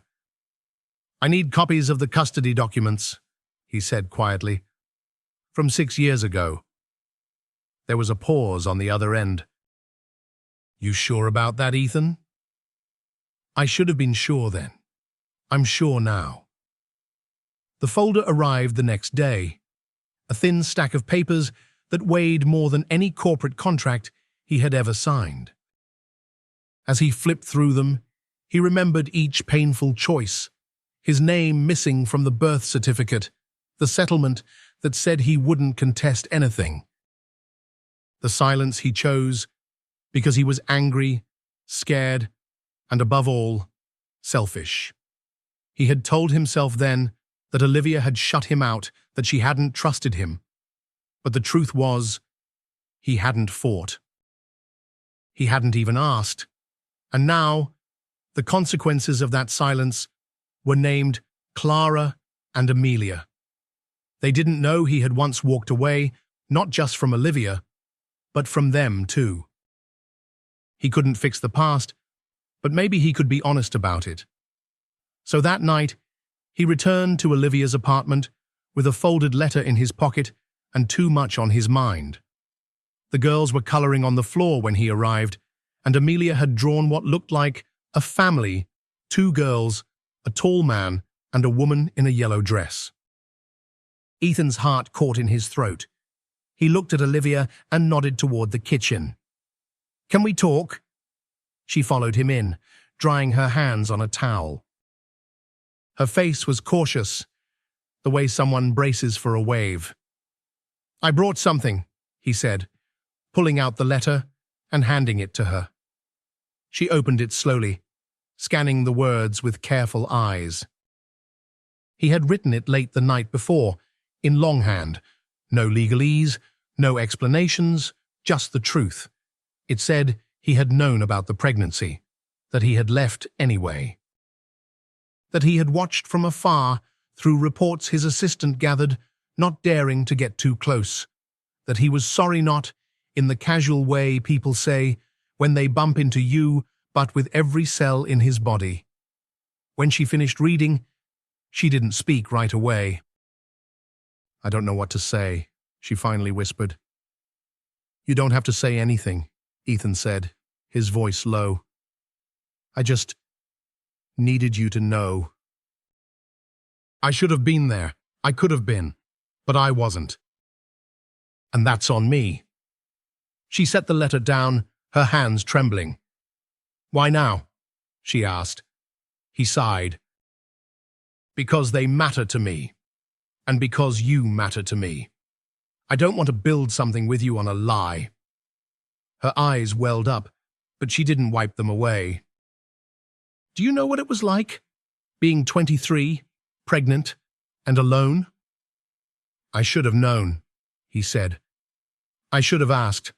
"I need copies of the custody documents," he said quietly. "From 6 years ago." There was a pause on the other end. "You sure about that, Ethan?" "I should have been sure then. I'm sure now." The folder arrived the next day, a thin stack of papers that weighed more than any corporate contract he had ever signed. As he flipped through them, he remembered each painful choice, his name missing from the birth certificate, the settlement that said he wouldn't contest anything. The silence he chose because he was angry, scared, and above all, selfish. He had told himself then that Olivia had shut him out, that she hadn't trusted him. But the truth was, he hadn't fought. He hadn't even asked. And now, the consequences of that silence were named Clara and Amelia. They didn't know he had once walked away, not just from Olivia, but from them too. He couldn't fix the past, but maybe he could be honest about it. So that night, he returned to Olivia's apartment with a folded letter in his pocket and too much on his mind. The girls were coloring on the floor when he arrived, and Amelia had drawn what looked like a family, 2 girls, a tall man, and a woman in a yellow dress. Ethan's heart caught in his throat. He looked at Olivia and nodded toward the kitchen. "Can we talk?" She followed him in, drying her hands on a towel. Her face was cautious, the way someone braces for a wave. "I brought something," he said, pulling out the letter and handing it to her. She opened it slowly, scanning the words with careful eyes. He had written it late the night before, in longhand. No legalese, no explanations, just the truth. It said he had known about the pregnancy, that he had left anyway. That he had watched from afar through reports his assistant gathered, not daring to get too close. That he was sorry, not in the casual way people say when they bump into you, but with every cell in his body. When she finished reading, she didn't speak right away. "I don't know what to say," she finally whispered. "You don't have to say anything," Ethan said, his voice low. "I just needed you to know. I should have been there. I could have been, but I wasn't. And that's on me." She set the letter down, her hands trembling. "Why now?" she asked. He sighed. "Because they matter to me, and because you matter to me. I don't want to build something with you on a lie." Her eyes welled up, but she didn't wipe them away. "Do you know what it was like, being 23, pregnant, and alone?" "I should have known," he said. "I should have asked."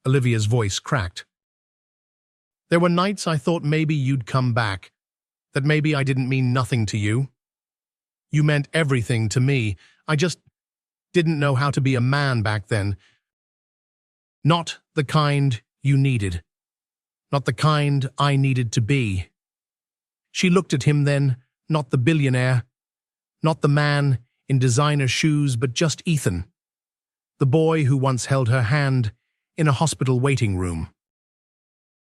Olivia's voice cracked. "There were nights I thought maybe you'd come back, that maybe I didn't mean nothing to you. You meant everything to me. I just didn't know how to be a man back then. Not the kind you needed. Not the kind I needed to be." She looked at him then, not the billionaire, not the man in designer shoes, but just Ethan, the boy who once held her hand in a hospital waiting room.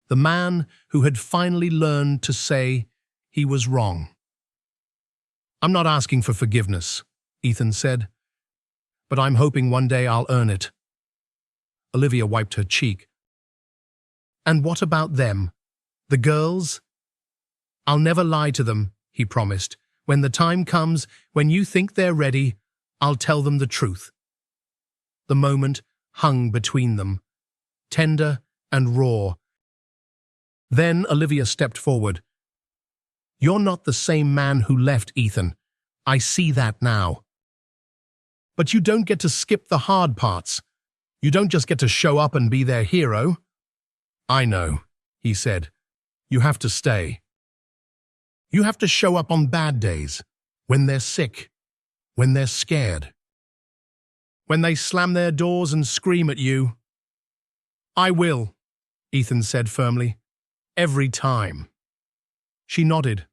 The man who had finally learned to say he was wrong. "I'm not asking for forgiveness," Ethan said, "but I'm hoping one day I'll earn it." Olivia wiped her cheek. "And what about them? The girls?" "I'll never lie to them," he promised. "When the time comes, when you think they're ready, I'll tell them the truth." The moment hung between them, tender and raw. Then Olivia stepped forward. "You're not the same man who left, Ethan. I see that now. But you don't get to skip the hard parts. You don't just get to show up and be their hero." "I know," he said. "You have to stay. You have to show up on bad days, when they're sick, when they're scared, when they slam their doors and scream at you." "I will," Ethan said firmly. "Every time." She nodded,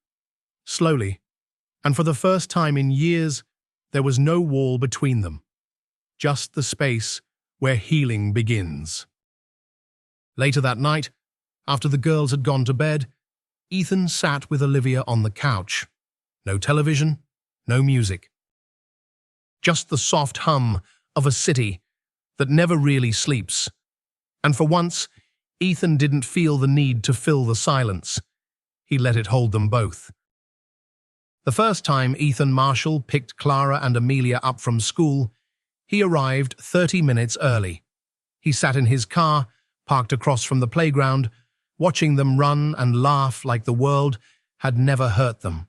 slowly, and for the first time in years, there was no wall between them, just the space where healing begins. Later that night, after the girls had gone to bed, Ethan sat with Olivia on the couch. No television, no music. Just the soft hum of a city that never really sleeps. And for once, Ethan didn't feel the need to fill the silence. He let it hold them both. The first time Ethan Marshall picked Clara and Amelia up from school, he arrived 30 minutes early. He sat in his car, parked across from the playground, watching them run and laugh like the world had never hurt them.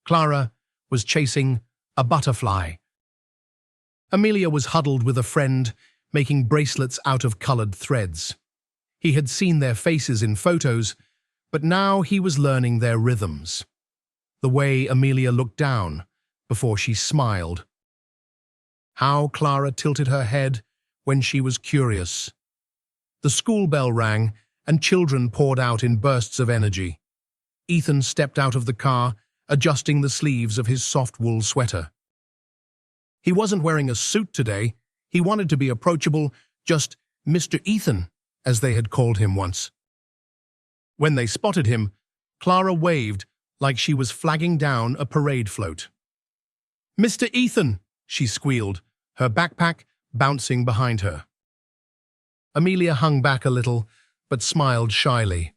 Clara was chasing a butterfly. Amelia was huddled with a friend, making bracelets out of colored threads. He had seen their faces in photos, but now he was learning their rhythms. The way Amelia looked down before she smiled. How Clara tilted her head when she was curious. The school bell rang and children poured out in bursts of energy. Ethan stepped out of the car, adjusting the sleeves of his soft wool sweater. He wasn't wearing a suit today. He wanted to be approachable, just Mr. Ethan, as they had called him once. When they spotted him, Clara waved like she was flagging down a parade float. "Mr. Ethan!" she squealed, her backpack bouncing behind her. Amelia hung back a little, but smiled shyly.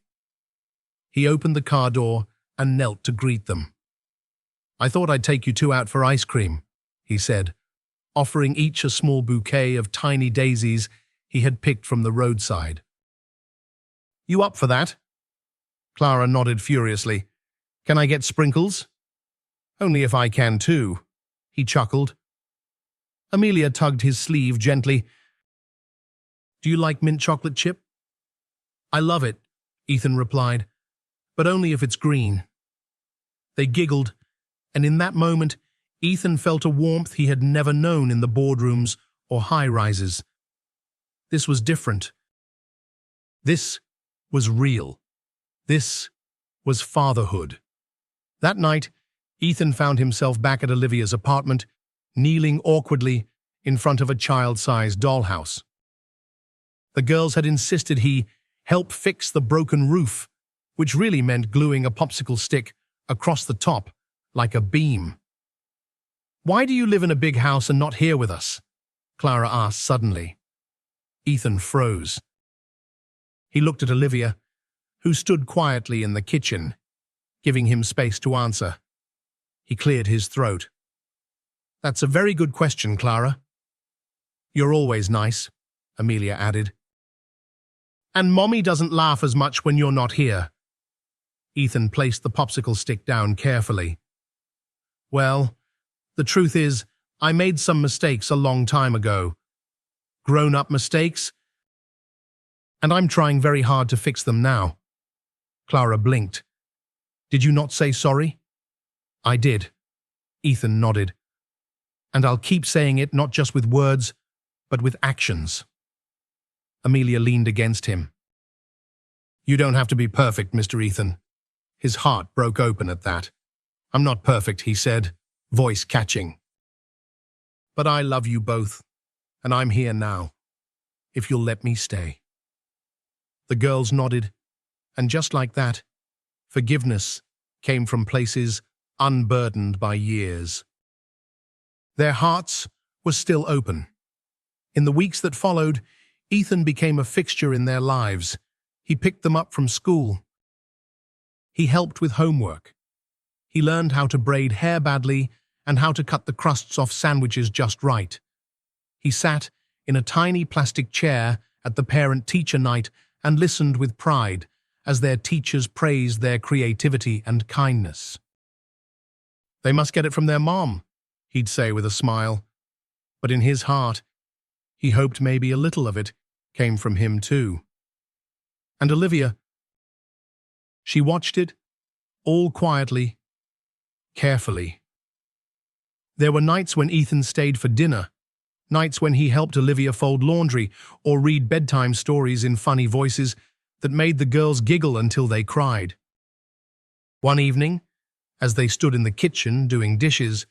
He opened the car door and knelt to greet them. "I thought I'd take you two out for ice cream," he said, offering each a small bouquet of tiny daisies he had picked from the roadside. "You up for that?" Clara nodded furiously. "Can I get sprinkles?" "Only if I can too," he chuckled. Amelia tugged his sleeve gently. "Do you like mint chocolate chip?" "I love it," Ethan replied, "but only if it's green." They giggled, and in that moment, Ethan felt a warmth he had never known in the boardrooms or high-rises. This was different. This was real. This was fatherhood. That night, Ethan found himself back at Olivia's apartment, kneeling awkwardly in front of a child-sized dollhouse. The girls had insisted he help fix the broken roof, which really meant gluing a popsicle stick across the top like a beam. "Why do you live in a big house and not here with us?" Clara asked suddenly. Ethan froze. He looked at Olivia, who stood quietly in the kitchen, giving him space to answer. He cleared his throat. "That's a very good question, Clara." "You're always nice," Amelia added. "And Mommy doesn't laugh as much when you're not here." Ethan placed the popsicle stick down carefully. "Well, the truth is, I made some mistakes a long time ago. Grown-up mistakes, and I'm trying very hard to fix them now." Clara blinked. "Did you not say sorry?" "I did." Ethan nodded. "And I'll keep saying it not just with words, but with actions." Amelia leaned against him. "You don't have to be perfect, Mr. Ethan." His heart broke open at that. "I'm not perfect," he said, voice catching. "But I love you both, and I'm here now, if you'll let me stay." The girls nodded, and just like that, forgiveness came from places unburdened by years. Their hearts were still open. In the weeks that followed, Ethan became a fixture in their lives. He picked them up from school. He helped with homework. He learned how to braid hair badly and how to cut the crusts off sandwiches just right. He sat in a tiny plastic chair at the parent-teacher night and listened with pride as their teachers praised their creativity and kindness. "They must get it from their mom," he'd say with a smile. But in his heart, he hoped maybe a little of it came from him too. And Olivia, she watched it, all quietly, carefully. There were nights when Ethan stayed for dinner, nights when he helped Olivia fold laundry or read bedtime stories in funny voices that made the girls giggle until they cried. One evening, as they stood in the kitchen doing dishes,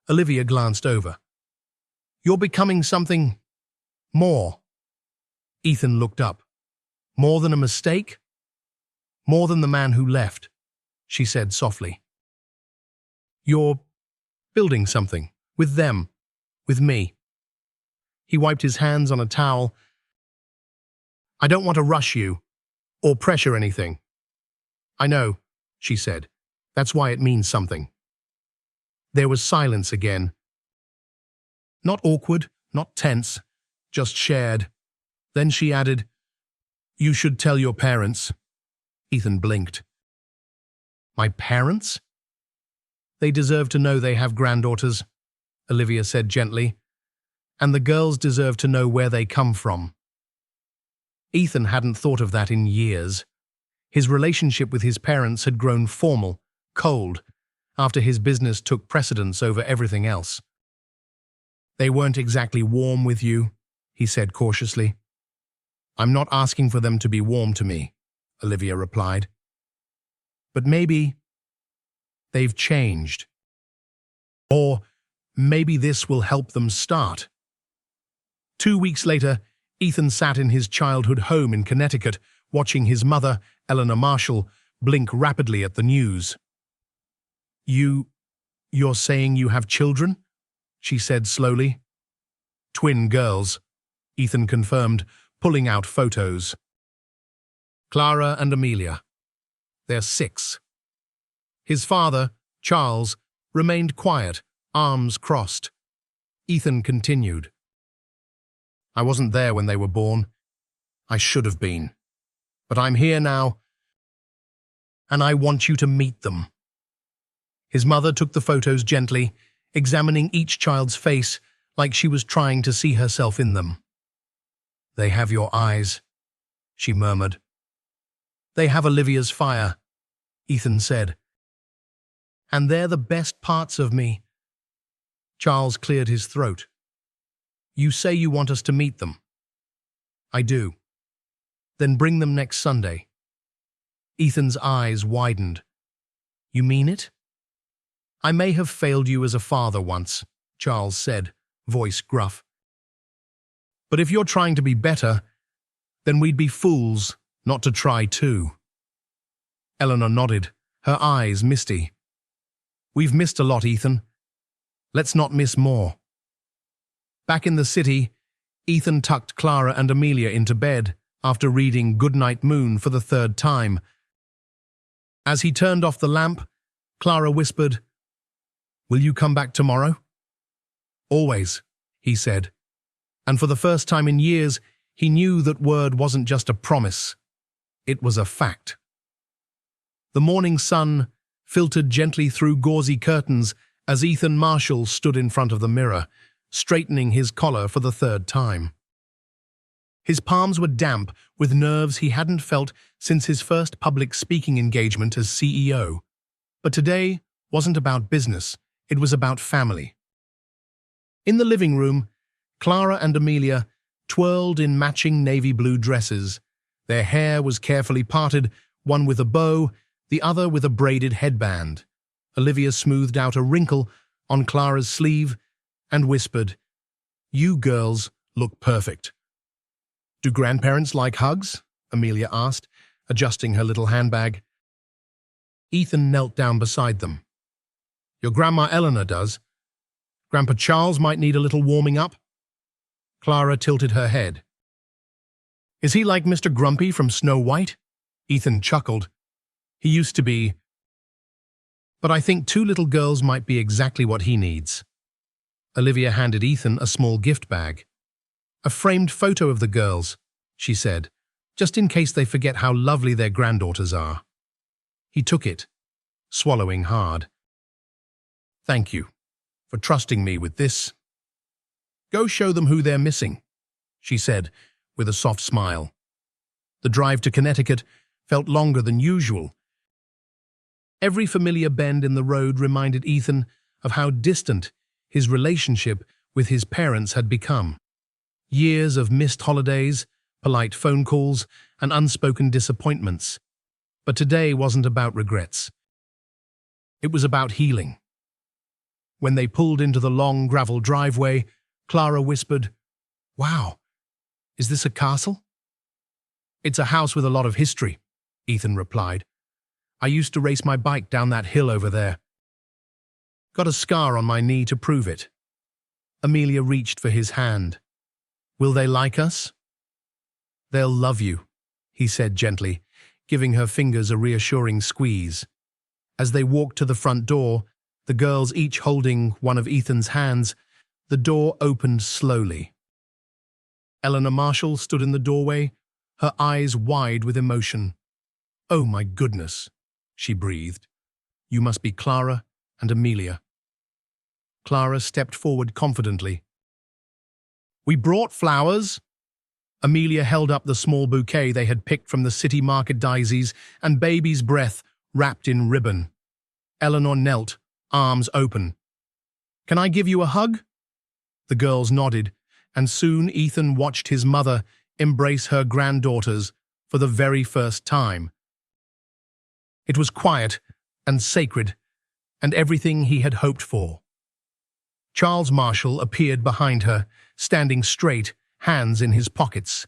Olivia glanced over. "You're becoming something more." Ethan looked up. "More than a mistake? More than the man who left," she said softly. "You're building something, with them, with me." He wiped his hands on a towel. "I don't want to rush you, or pressure anything." "I know," she said. "That's why it means something." There was silence again. Not awkward, not tense, just shared. Then she added, "You should tell your parents." Ethan blinked. "My parents?" "They deserve to know they have granddaughters," Olivia said gently. "And the girls deserve to know where they come from." Ethan hadn't thought of that in years. His relationship with his parents had grown formal, cold, after his business took precedence over everything else. "They weren't exactly warm with you," he said cautiously. "I'm not asking for them to be warm to me," Olivia replied. "But maybe they've changed. Or maybe this will help them start." 2 weeks later, Ethan sat in his childhood home in Connecticut, watching his mother, Eleanor Marshall, blink rapidly at the news. You're saying you have children? She said slowly. Twin girls, Ethan confirmed, pulling out photos. Clara and Amelia. They're 6. His father, Charles, remained quiet, arms crossed. Ethan continued. I wasn't there when they were born. I should have been. But I'm here now, and I want you to meet them. His mother took the photos gently, examining each child's face like she was trying to see herself in them. They have your eyes, she murmured. They have Olivia's fire, Ethan said. And they're the best parts of me. Charles cleared his throat. You say you want us to meet them. I do. Then bring them next Sunday. Ethan's eyes widened. You mean it? I may have failed you as a father once, Charles said, voice gruff. But if you're trying to be better, then we'd be fools not to try too. Eleanor nodded, her eyes misty. We've missed a lot, Ethan. Let's not miss more. Back in the city, Ethan tucked Clara and Amelia into bed after reading Goodnight Moon for the 3rd time. As he turned off the lamp, Clara whispered, Will you come back tomorrow? Always, he said. And for the first time in years, he knew that word wasn't just a promise. It was a fact. The morning sun filtered gently through gauzy curtains as Ethan Marshall stood in front of the mirror, straightening his collar for the 3rd time. His palms were damp with nerves he hadn't felt since his first public speaking engagement as CEO. But today wasn't about business, it was about family. In the living room, Clara and Amelia twirled in matching navy blue dresses. Their hair was carefully parted, one with a bow, the other with a braided headband. Olivia smoothed out a wrinkle on Clara's sleeve and whispered, You girls look perfect. Do grandparents like hugs? Amelia asked, adjusting her little handbag. Ethan knelt down beside them. Your Grandma Eleanor does. Grandpa Charles might need a little warming up. Clara tilted her head. Is he like Mr. Grumpy from Snow White? Ethan chuckled. He used to be. But I think 2 little girls might be exactly what he needs. Olivia handed Ethan a small gift bag. A framed photo of the girls, she said, just in case they forget how lovely their granddaughters are. He took it, swallowing hard. Thank you for trusting me with this. Go show them who they're missing, she said, with a soft smile. The drive to Connecticut felt longer than usual. Every familiar bend in the road reminded Ethan of how distant his relationship with his parents had become. Years of missed holidays, polite phone calls, and unspoken disappointments. But today wasn't about regrets. It was about healing. When they pulled into the long gravel driveway, Clara whispered, Wow, is this a castle? It's a house with a lot of history, Ethan replied. I used to race my bike down that hill over there. Got a scar on my knee to prove it. Amelia reached for his hand. Will they like us? They'll love you, he said gently, giving her fingers a reassuring squeeze. As they walked to the front door, the girls each holding one of Ethan's hands, the door opened slowly. Eleanor Marshall stood in the doorway, her eyes wide with emotion. Oh my goodness, she breathed. You must be Clara and Amelia. Clara stepped forward confidently. We brought flowers. Amelia held up the small bouquet they had picked from the city market daisies and baby's breath wrapped in ribbon. Eleanor knelt, arms open. Can I give you a hug? The girls nodded, and soon Ethan watched his mother embrace her granddaughters for the very first time. It was quiet and sacred, and everything he had hoped for. Charles Marshall appeared behind her, standing straight, hands in his pockets.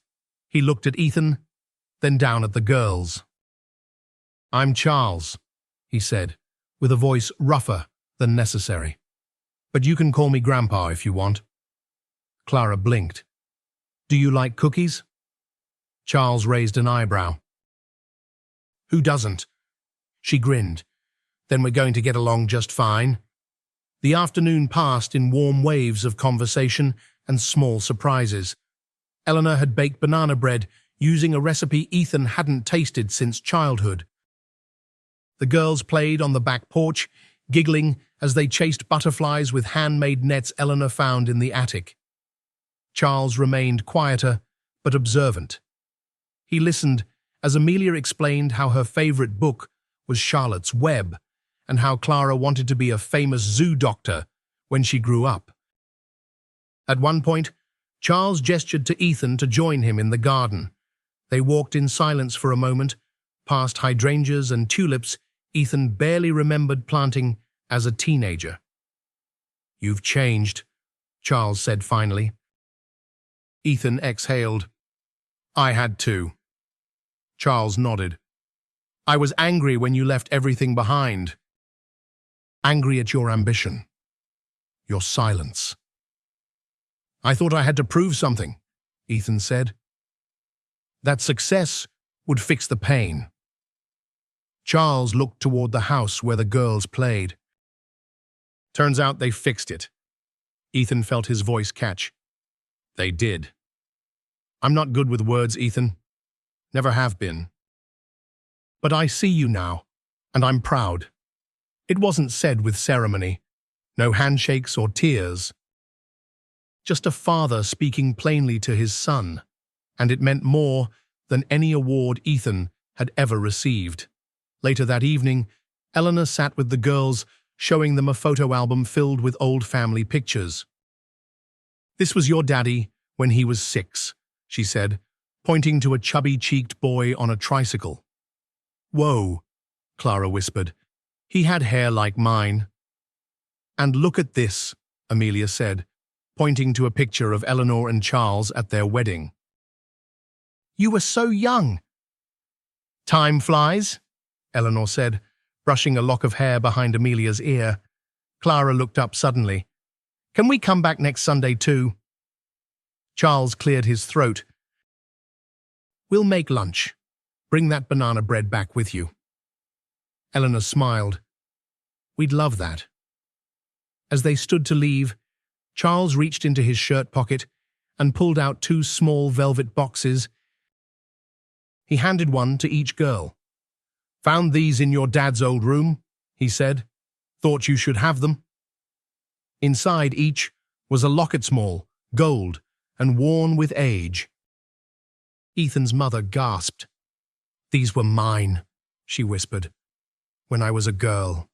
He looked at Ethan, then down at the girls. I'm Charles, he said, with a voice rougher than necessary. "But you can call me Grandpa if you want." Clara blinked. "Do you like cookies?" Charles raised an eyebrow. "Who doesn't?" She grinned. "Then we're going to get along just fine." The afternoon passed in warm waves of conversation and small surprises. Eleanor had baked banana bread using a recipe Ethan hadn't tasted since childhood. The girls played on the back porch, giggling as they chased butterflies with handmade nets Eleanor found in the attic. Charles remained quieter but observant. He listened as Amelia explained how her favorite book was Charlotte's Web and how Clara wanted to be a famous zoo doctor when she grew up. At one point, Charles gestured to Ethan to join him in the garden. They walked in silence for a moment, past hydrangeas and tulips Ethan barely remembered planting as a teenager. "You've changed," Charles said finally. Ethan exhaled. "I had to." Charles nodded. "I was angry when you left everything behind." "Angry at your ambition. Your silence." "I thought I had to prove something," Ethan said. "That success would fix the pain." Charles looked toward the house where the girls played. "Turns out they fixed it." Ethan felt his voice catch. "They did." "I'm not good with words, Ethan. Never have been. But I see you now, and I'm proud." It wasn't said with ceremony. No handshakes or tears. Just a father speaking plainly to his son, and it meant more than any award Ethan had ever received. Later that evening, Eleanor sat with the girls, showing them a photo album filled with old family pictures. "This was your daddy when he was 6, she said, pointing to a chubby-cheeked boy on a tricycle. "Whoa," Clara whispered. "He had hair like mine." "And look at this," Amelia said, pointing to a picture of Eleanor and Charles at their wedding. "You were so young." "Time flies," Eleanor said, brushing a lock of hair behind Amelia's ear. Clara looked up suddenly. "Can we come back next Sunday too?" Charles cleared his throat. "We'll make lunch. Bring that banana bread back with you." Eleanor smiled. "We'd love that." As they stood to leave, Charles reached into his shirt pocket and pulled out 2 small velvet boxes. He handed one to each girl. "Found these in your dad's old room," he said. "Thought you should have them." Inside each was a locket small, gold, and worn with age. Ethan's mother gasped. "These were mine," she whispered, "when I was a girl."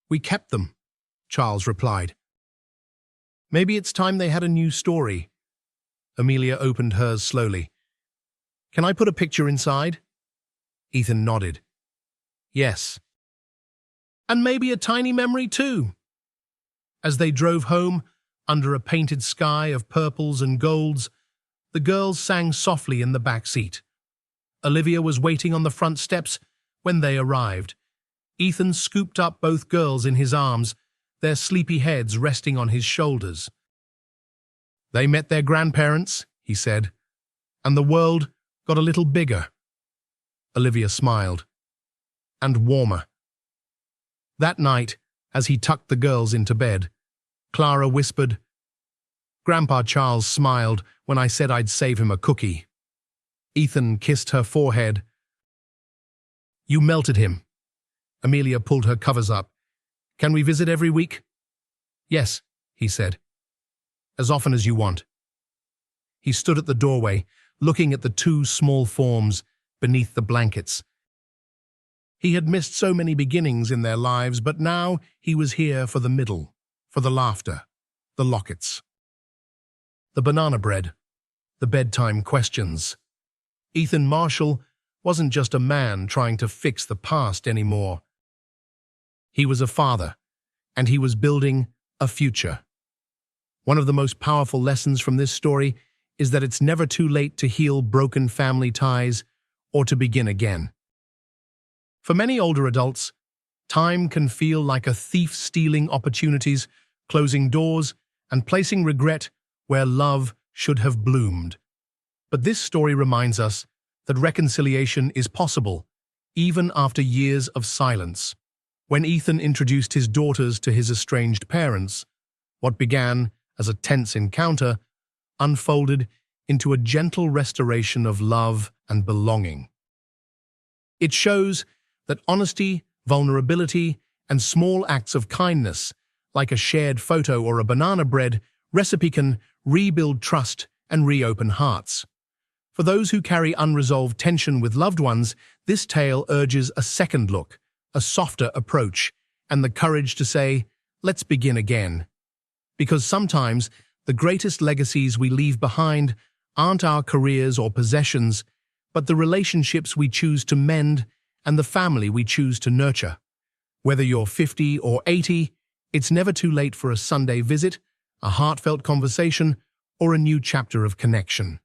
"We kept them," Charles replied. "Maybe it's time they had a new story." Amelia opened hers slowly. "Can I put a picture inside?" Ethan nodded. "Yes." "And maybe a tiny memory too." As they drove home, under a painted sky of purples and golds, the girls sang softly in the back seat. Olivia was waiting on the front steps when they arrived. Ethan scooped up both girls in his arms, their sleepy heads resting on his shoulders. "They met their grandparents," he said, "and the world got a little bigger." Olivia smiled. "And warmer." That night, as he tucked the girls into bed, Clara whispered, "Grandpa Charles smiled when I said I'd save him a cookie." Ethan kissed her forehead. "You melted him." Amelia pulled her covers up. "Can we visit every week?" "Yes," he said. "As often as you want." He stood at the doorway, looking at the 2 small forms beneath the blankets. He had missed so many beginnings in their lives, but now he was here for the middle, for the laughter, the lockets, the banana bread, the bedtime questions. Ethan Marshall wasn't just a man trying to fix the past anymore. He was a father, and he was building a future. One of the most powerful lessons from this story is that it's never too late to heal broken family ties or to begin again. For many older adults, Time can feel like a thief stealing opportunities, closing doors, and placing regret where love should have bloomed. But this story reminds us that reconciliation is possible, even after years of silence. When Ethan introduced his daughters to his estranged parents, what began as a tense encounter unfolded into a gentle restoration of love and belonging. It shows that honesty, vulnerability, and small acts of kindness, like a shared photo or a banana bread recipe, can rebuild trust and reopen hearts. For those who carry unresolved tension with loved ones, this tale urges a second look, a softer approach, and the courage to say, "Let's begin again." Because sometimes the greatest legacies we leave behind aren't our careers or possessions, but the relationships we choose to mend and the family we choose to nurture. Whether you're 50 or 80, it's never too late for a Sunday visit, a heartfelt conversation, or a new chapter of connection.